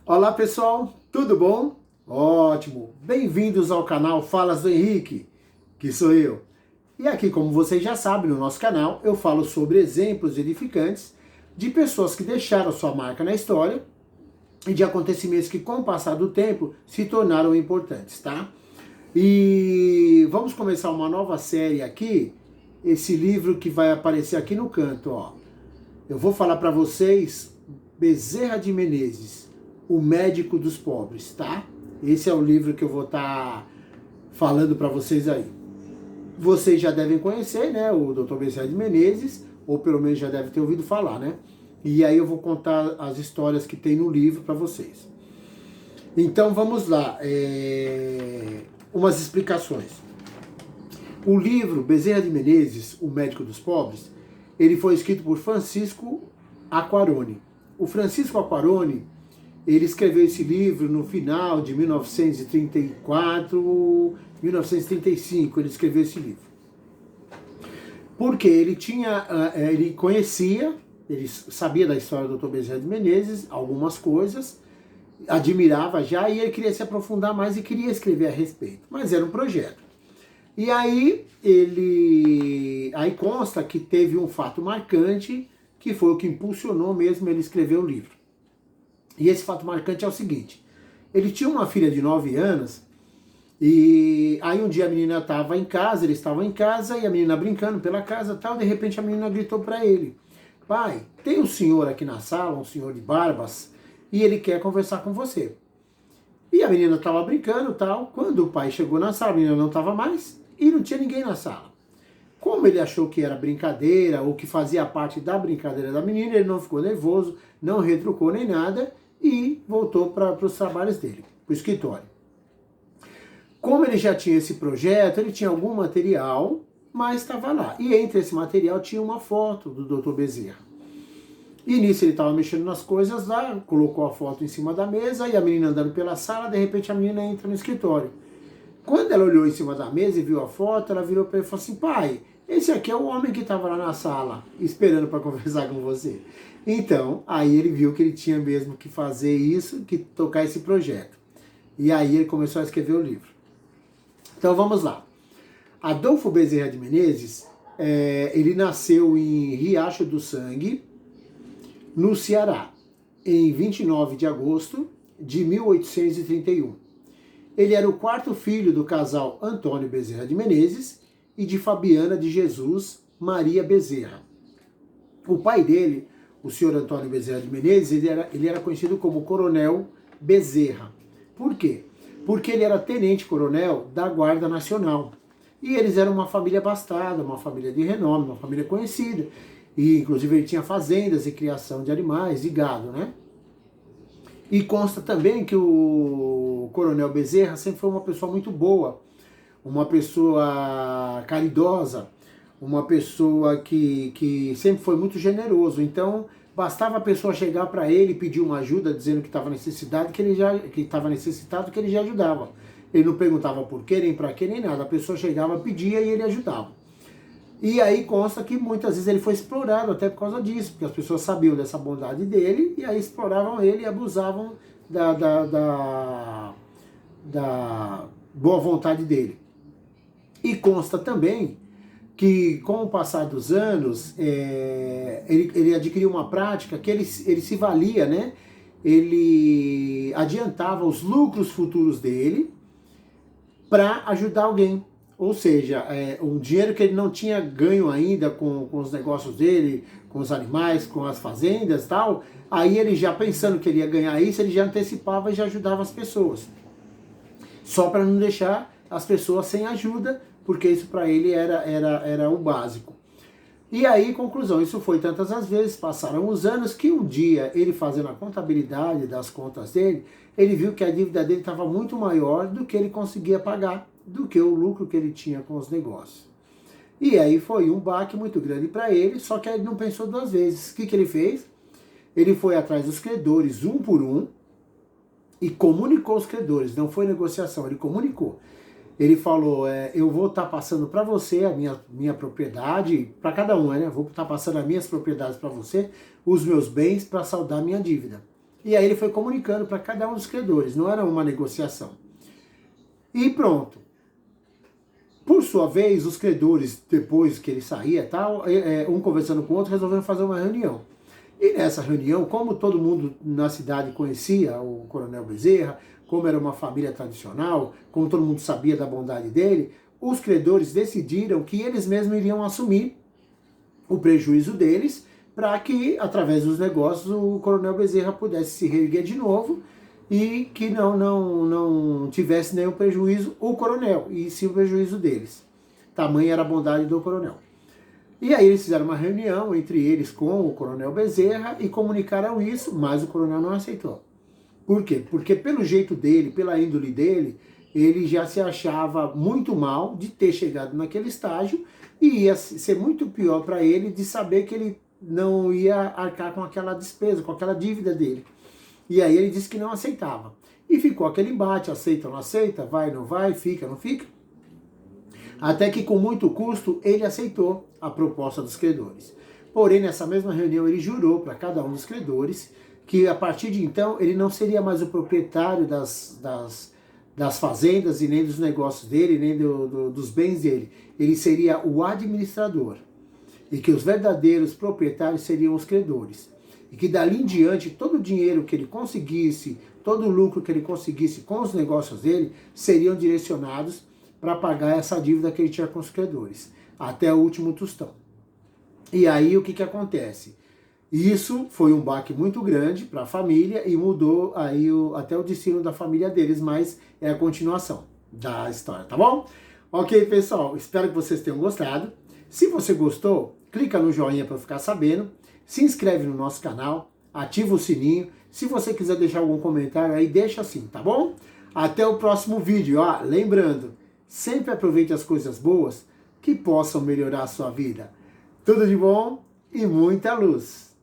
Olá pessoal, tudo bom? Ótimo! Bem-vindos ao canal Falas do Henrique, que sou eu. E aqui, como vocês já sabem, no nosso canal eu falo sobre exemplos edificantes de pessoas que deixaram sua marca na história e de acontecimentos que, com o passar do tempo, se tornaram importantes, tá? E vamos começar uma nova série aqui, esse livro que vai aparecer aqui no canto, ó. Eu vou falar para vocês Bezerra de Menezes, O Médico dos Pobres, tá? Esse é o livro que eu vou estar falando para vocês aí. Vocês já devem conhecer, né, o Dr. Bezerra de Menezes, ou pelo menos já devem ter ouvido falar, né? E aí eu vou contar as histórias que tem no livro para vocês. Então vamos lá, umas explicações. O livro Bezerra de Menezes, O Médico dos Pobres, ele foi escrito por Francisco Aquarone. O Francisco Aquarone, ele escreveu esse livro no final de 1934, 1935, ele escreveu esse livro. Porque ele ele conhecia, ele sabia da história do Dr. Bezerra de Menezes, algumas coisas, admirava já, e ele queria se aprofundar mais e queria escrever a respeito. Mas era um projeto. E aí aí consta que teve um fato marcante, que foi o que impulsionou mesmo ele escrever o livro. E esse fato marcante é o seguinte: ele tinha uma filha de 9 anos, e aí um dia a menina estava em casa, eles estavam em casa, e a menina brincando pela casa e tal, de repente a menina gritou para ele: pai, tem um senhor aqui na sala, um senhor de barbas, e ele quer conversar com você. E a menina estava brincando e tal, quando o pai chegou na sala, a menina não estava mais, e não tinha ninguém na sala. Como ele achou que era brincadeira, ou que fazia parte da brincadeira da menina, ele não ficou nervoso, não retrucou nem nada, e voltou para os trabalhos dele, para o escritório. Como ele já tinha esse projeto, ele tinha algum material, mas estava lá. E entre esse material tinha uma foto do Dr. Bezerra. E nisso ele estava mexendo nas coisas lá, colocou a foto em cima da mesa, e a menina andando pela sala, de repente a menina entra no escritório. Quando ela olhou em cima da mesa e viu a foto, ela virou para ele e falou assim: pai, esse aqui é o homem que estava lá na sala, esperando para conversar com você. Então, aí ele viu que ele tinha mesmo que fazer isso, que tocar esse projeto. E aí ele começou a escrever o livro. Então vamos lá. Adolfo Bezerra de Menezes, ele nasceu em Riacho do Sangue, no Ceará, em 29 de agosto de 1831. Ele era o quarto filho do casal Antônio Bezerra de Menezes e de Fabiana de Jesus Maria Bezerra. O pai dele, o senhor Antônio Bezerra de Menezes, ele era conhecido como Coronel Bezerra. Por quê? Porque ele era tenente-coronel da Guarda Nacional. E eles eram uma família abastada, uma família de renome, uma família conhecida. E inclusive ele tinha fazendas e criação de animais, de gado, né? E consta também que o Coronel Bezerra sempre foi uma pessoa muito boa, uma pessoa caridosa, uma pessoa que sempre foi muito generoso. Então, bastava a pessoa chegar para ele e pedir uma ajuda, dizendo que estava necessitado, que ele já ajudava. Ele não perguntava por quê, nem para quê, nem nada. A pessoa chegava, pedia e ele ajudava. E aí consta que muitas vezes ele foi explorado até por causa disso, porque as pessoas sabiam dessa bondade dele e aí exploravam ele e abusavam da boa vontade dele. E consta também que, com o passar dos anos, ele adquiriu uma prática que ele se valia, né? Ele adiantava os lucros futuros dele para ajudar alguém. Ou seja, um dinheiro que ele não tinha ganho ainda com os negócios dele, com os animais, com as fazendas e tal, aí ele já pensando que ele ia ganhar isso, ele já antecipava e já ajudava as pessoas. Só para não deixar as pessoas sem ajuda, porque isso para ele era o básico. E aí, conclusão, isso foi tantas as vezes, passaram os anos, que um dia ele fazendo a contabilidade das contas dele, ele viu que a dívida dele estava muito maior do que ele conseguia pagar, do que o lucro que ele tinha com os negócios. E aí foi um baque muito grande para ele, só que ele não pensou duas vezes. O que ele fez? Ele foi atrás dos credores, um por um, e comunicou os credores, não foi negociação, ele comunicou. Ele falou, eu vou estar passando para você a minha propriedade, para cada um, né? Vou estar passando as minhas propriedades para você, os meus bens, para saldar minha dívida. E aí ele foi comunicando para cada um dos credores, não era uma negociação. E pronto. Por sua vez, os credores, depois que ele saía, tal, um conversando com o outro, resolveram fazer uma reunião. E nessa reunião, como todo mundo na cidade conhecia o Coronel Bezerra, como era uma família tradicional, como todo mundo sabia da bondade dele, os credores decidiram que eles mesmos iriam assumir o prejuízo deles, para que, através dos negócios, o Coronel Bezerra pudesse se reerguer de novo e que não tivesse nenhum prejuízo o coronel, e sim o prejuízo deles. Tamanha era a bondade do coronel. E aí eles fizeram uma reunião entre eles com o Coronel Bezerra e comunicaram isso, mas o coronel não aceitou. Por quê? Porque pelo jeito dele, pela índole dele, ele já se achava muito mal de ter chegado naquele estágio e ia ser muito pior para ele de saber que ele não ia arcar com aquela despesa, com aquela dívida dele. E aí ele disse que não aceitava. E ficou aquele embate, aceita ou não aceita, vai, não vai, fica, não fica. Até que com muito custo ele aceitou a proposta dos credores. Porém, nessa mesma reunião ele jurou para cada um dos credores que a partir de então ele não seria mais o proprietário das fazendas e nem dos negócios dele, nem dos bens dele. Ele seria o administrador. E que os verdadeiros proprietários seriam os credores. E que dali em diante todo o dinheiro que ele conseguisse, todo o lucro que ele conseguisse com os negócios dele, seriam direcionados para pagar essa dívida que ele tinha com os credores, até o último tostão. E aí o que acontece? Isso foi um baque muito grande para a família e mudou aí até o destino da família deles, mas é a continuação da história, tá bom? Ok, pessoal, espero que vocês tenham gostado. Se você gostou, clica no joinha para ficar sabendo, se inscreve no nosso canal, ativa o sininho. Se você quiser deixar algum comentário aí, deixa assim, tá bom? Até o próximo vídeo. Lembrando, sempre aproveite as coisas boas que possam melhorar a sua vida. Tudo de bom e muita luz.